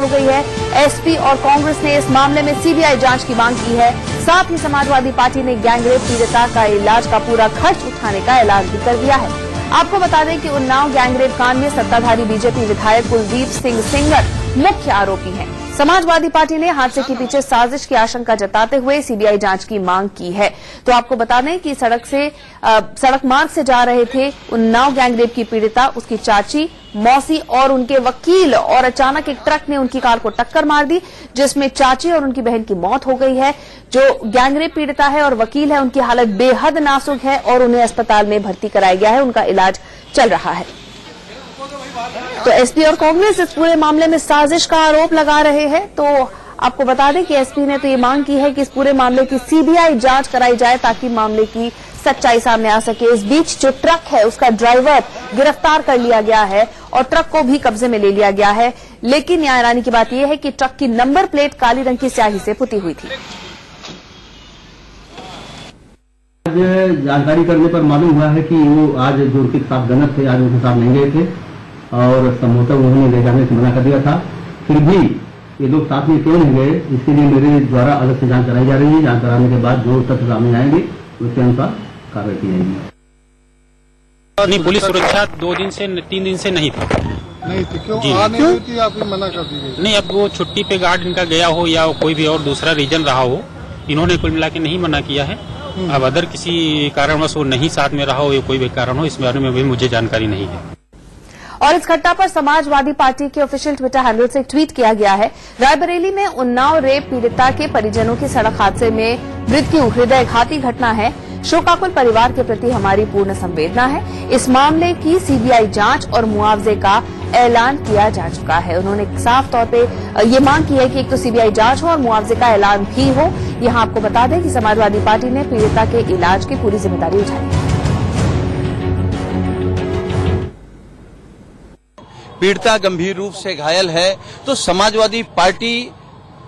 हो गई है। एसपी और कांग्रेस ने इस मामले में सीबीआई जांच की मांग की है। साथ ही समाजवादी पार्टी ने गैंगरेप पीड़िता का इलाज का पूरा खर्च उठाने का ऐलान भी कर दिया है। आपको बता दें कि उन्नाव गैंगरेप कांड में सत्ताधारी बीजेपी विधायक कुलदीप सिंह सेंगर मुख्य आरोपी हैं। समाजवादी पार्टी ने हादसे के पीछे साजिश की आशंका जताते हुए सीबीआई जांच की मांग की है। तो आपको बता दें कि सड़क मार्ग से जा रहे थे उन्नाव गैंगरेप की पीड़िता, उसकी चाची, मौसी और उनके वकील, और अचानक एक ट्रक ने उनकी कार को टक्कर मार दी, जिसमें चाची और उनकी बहन की मौत हो गई है। जो गैंगरेप पीड़िता है और वकील है, उनकी हालत बेहद नाजुक है और उन्हें अस्पताल में भर्ती कराया गया है, उनका इलाज चल रहा है। तो एसपी और कांग्रेस इस पूरे मामले में साजिश का आरोप लगा रहे हैं। तो आपको बता दें कि एसपी ने तो ये मांग की है कि इस पूरे मामले की सीबीआई जांच कराई जाए ताकि मामले की सच्चाई सामने आ सके। इस बीच जो ट्रक है उसका ड्राइवर गिरफ्तार कर लिया गया है और ट्रक को भी कब्जे में ले लिया गया है। लेकिन यहाँ हैरानी की बात यह है कि ट्रक की नंबर प्लेट काली रंग की स्याही से पुती हुई थी। जानकारी करने पर मालूम हुआ है कि वो आज जो उनके साथ गलत थे, आज उनके साथ नहीं गए थे और संभवतः उन्होंने ले जाने से मना कर दिया था। फिर भी ये लोग साथ में क्यों नहीं गए, इसके लिए मेरे द्वारा अलग से जांच कराई जा रही है। जांच कराने के बाद जो तथ्य सामने आएंगे उसके अनुसार कार्रवाई की जाएगी। नहीं, पुलिस सुरक्षा 3 दिन से नहीं था। नहीं थी, क्यों आने हुई थी? आप मना कर दी गई? नहीं, अब वो छुट्टी पे गार्ड इनका गया हो या कोई भी और दूसरा रीजन रहा हो, इन्होंने कुल मिला के नहीं मना किया है। अब अदर किसी कारणवश वो नहीं साथ में रहा हो या कोई भी कारण हो, इस बारे में भी मुझे जानकारी नहीं है। और इस घटना पर समाजवादी पार्टी के ऑफिशियल ट्विटर हैंडल से ट्वीट किया गया है। रायबरेली में उन्नाव रेप पीड़िता के परिजनों की सड़क हादसे में मृत्यु हृदयघाती घटना है। शोकाकुल परिवार के प्रति हमारी पूर्ण संवेदना है। इस मामले की सीबीआई जांच और मुआवजे का ऐलान किया जा चुका है। उन्होंने साफ तौर पे ये मांग की है कि एक तो सीबीआई जांच हो और मुआवजे का ऐलान भी हो। यहां आपको बता दें कि समाजवादी पार्टी ने पीड़िता के इलाज की पूरी जिम्मेदारी उठाई है। पीड़िता गंभीर रूप से घायल है, तो समाजवादी पार्टी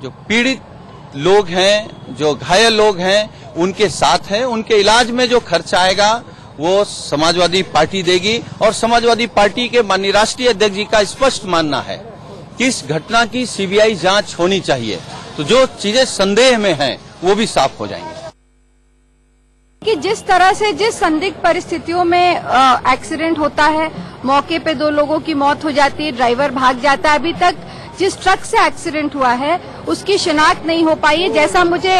जो पीड़ित लोग हैं, जो घायल लोग हैं, उनके साथ है। उनके इलाज में जो खर्च आएगा वो समाजवादी पार्टी देगी। और समाजवादी पार्टी के माननीय राष्ट्रीय अध्यक्ष जी का स्पष्ट मानना है कि इस घटना की सीबीआई जांच होनी चाहिए, तो जो चीजें संदेह में हैं वो भी साफ हो जाएंगी। कि जिस तरह से जिस संदिग्ध परिस्थितियों में एक्सीडेंट होता है, मौके पे 2 लोगों की मौत हो जाती है, ड्राइवर भाग जाता है, अभी तक जिस ट्रक से एक्सीडेंट हुआ है उसकी शिनाख्त नहीं हो पाई है। जैसा मुझे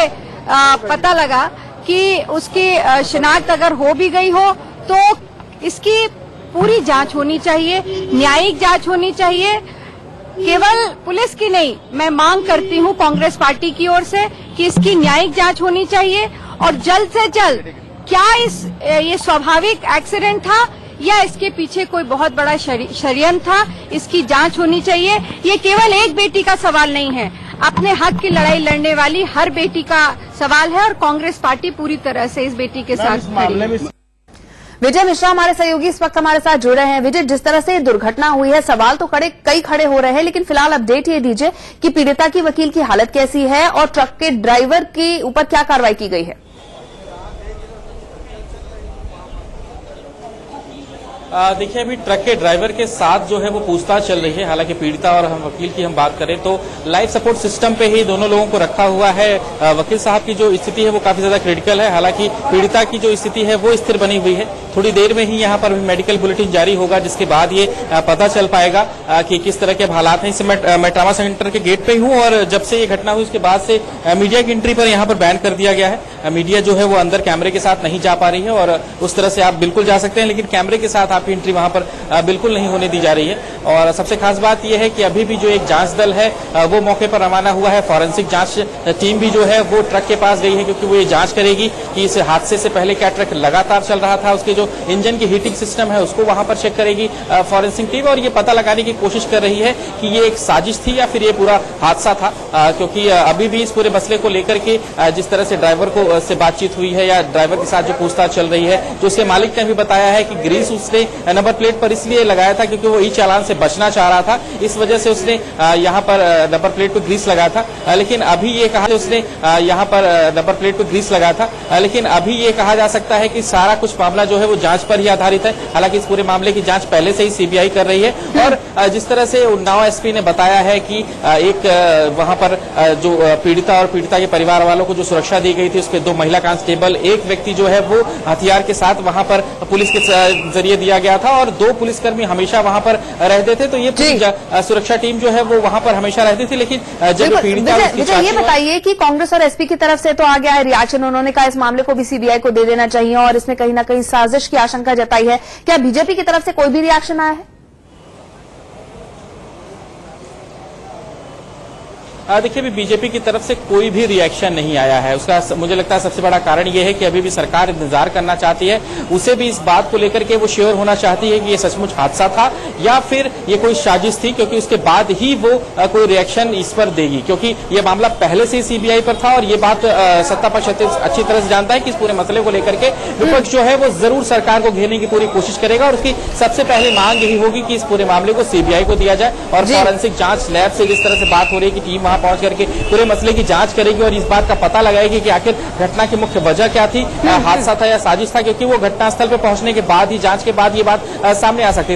पता लगा कि उसकी शिनाख्त अगर हो भी गई हो तो इसकी पूरी जांच होनी चाहिए, न्यायिक जांच होनी चाहिए, केवल पुलिस की नहीं। मैं मांग करती हूं कांग्रेस पार्टी की ओर से कि इसकी न्यायिक जांच होनी चाहिए और जल्द से जल्द क्या ये स्वाभाविक एक्सीडेंट था या इसके पीछे कोई बहुत बड़ा षड्यंत्र था, इसकी जांच होनी चाहिए। ये केवल एक बेटी का सवाल नहीं है, अपने हक की लड़ाई लड़ने वाली हर बेटी का सवाल है और कांग्रेस पार्टी पूरी तरह से इस बेटी के साथ खड़ी है। विजय मिश्रा हमारे सहयोगी इस वक्त हमारे साथ जुड़े हैं। विजय, जिस तरह से दुर्घटना हुई है, सवाल तो कई खड़े हो रहे हैं, लेकिन फिलहाल अपडेट ये दीजिए कि पीड़िता की वकील की हालत कैसी है और ट्रक के ड्राइवर के ऊपर क्या कार्रवाई की गई है। देखिए, अभी ट्रक के ड्राइवर के साथ जो है वो पूछताछ चल रही है। हालांकि पीड़िता और हम वकील की हम बात करें तो लाइफ सपोर्ट सिस्टम पे ही दोनों लोगों को रखा हुआ है। वकील साहब की जो स्थिति है वो काफी ज्यादा क्रिटिकल है। हालांकि पीड़िता की जो स्थिति है वो स्थिर बनी हुई है। थोड़ी देर में ही यहाँ पर मेडिकल बुलेटिन जारी होगा, जिसके बाद ये पता चल पाएगा कि किस तरह के हालात हैं। इस समय मैं ट्रामा सेंटर के गेट पे हूँ और जब से ये घटना हुई उसके बाद से मीडिया की एंट्री पर यहाँ पर बैन कर दिया गया है। मीडिया जो है वो अंदर कैमरे के साथ नहीं जा पा रही है और उस तरह से आप बिल्कुल जा सकते हैं, लेकिन कैमरे के साथ आपकी एंट्री वहां पर बिल्कुल नहीं होने दी जा रही है। और सबसे खास बात यह है कि अभी भी जो एक जांच दल है वो मौके पर रवाना हुआ है। फॉरेंसिक जांच टीम भी जो है वो ट्रक के पास गई है, क्योंकि वो ये जांच करेगी कि इस हादसे से पहले क्या ट्रक लगातार चल रहा था, उसके जो इंजन की हीटिंग सिस्टम है उसको वहां पर चेक करेगी फॉरेंसिक टीम, और ये पता लगाने की कोशिश कर रही है कि ये एक साजिश थी या फिर ये पूरा हादसा था। क्योंकि अभी भी इस पूरे मसले को लेकर के जिस तरह से ड्राइवर को से बातचीत हुई है या ड्राइवर के साथ जो पूछताछ चल रही है, जो उसके मालिक ने भी बताया है कि ग्रीस उसने नंबर प्लेट पर इसलिए लगाया था क्योंकि वो ई चालान से बचना चाह रहा था, इस वजह से उसने यहाँ पर नंबर प्लेट पर ग्रीस लगाया था। लेकिन अभी ये कहा उसने यहाँ पर नंबर प्लेट पर ग्रीस लगाया था, लेकिन अभी ये कहा जा सकता है कि सारा कुछ मामला जो है वो जांच पर ही आधारित है। हालांकि इस पूरे मामले की जांच पहले से ही सीबीआई कर रही है और जिस तरह से उन्नाव एसपी ने बताया है कि एक वहां पर जो पीड़िता और पीड़िता के परिवार वालों को जो सुरक्षा दी गई थी उसके 2 महिला कांस्टेबल, एक व्यक्ति जो है वो हथियार के साथ वहां पर पुलिस के जरिए दिया गया था और 2 पुलिसकर्मी हमेशा वहां पर रहते थे। तो ये पूरी सुरक्षा टीम जो है वो वहां पर हमेशा रहती थी। लेकिन जब पीड़िता ये बताइए कि कांग्रेस और एसपी की तरफ से तो आ गया है रिएक्शन, उन्होंने कहा इस मामले को भी सीबीआई को दे देना चाहिए और इसमें कहीं ना कहीं साजिश की आशंका जताई है। क्या बीजेपी की तरफ से कोई भी रिएक्शन आया है? देखिए, अभी बीजेपी की तरफ से कोई भी रिएक्शन नहीं आया है। उसका मुझे लगता है सबसे बड़ा कारण यह है कि अभी भी सरकार इंतजार करना चाहती है, उसे भी इस बात को लेकर के वो श्योर होना चाहती है कि ये सचमुच हादसा था या फिर ये कोई साजिश थी, क्योंकि उसके बाद ही वो कोई रिएक्शन इस पर देगी। क्योंकि ये मामला पहले से ही सीबीआई पर था और ये बात सत्ता पक्ष अच्छी तरह से जानता है कि इस पूरे मसले को लेकर के विपक्ष जो है वो जरूर सरकार को घेरने की पूरी कोशिश करेगा और उसकी सबसे पहले मांग यही होगी कि इस पूरे मामले को सीबीआई को दिया जाए और फॉरेंसिक जांच लैब से जिस तरह से बात हो रही है कि टीम पहुंच करके पूरे मसले की जांच करेगी और इस बात का पता लगाएगी कि आखिर घटना की मुख्य वजह क्या थी, हादसा था या साजिश था, क्योंकि वो घटनास्थल पर पहुंचने के बाद ही, जांच के बाद ये बात सामने आ सकती है।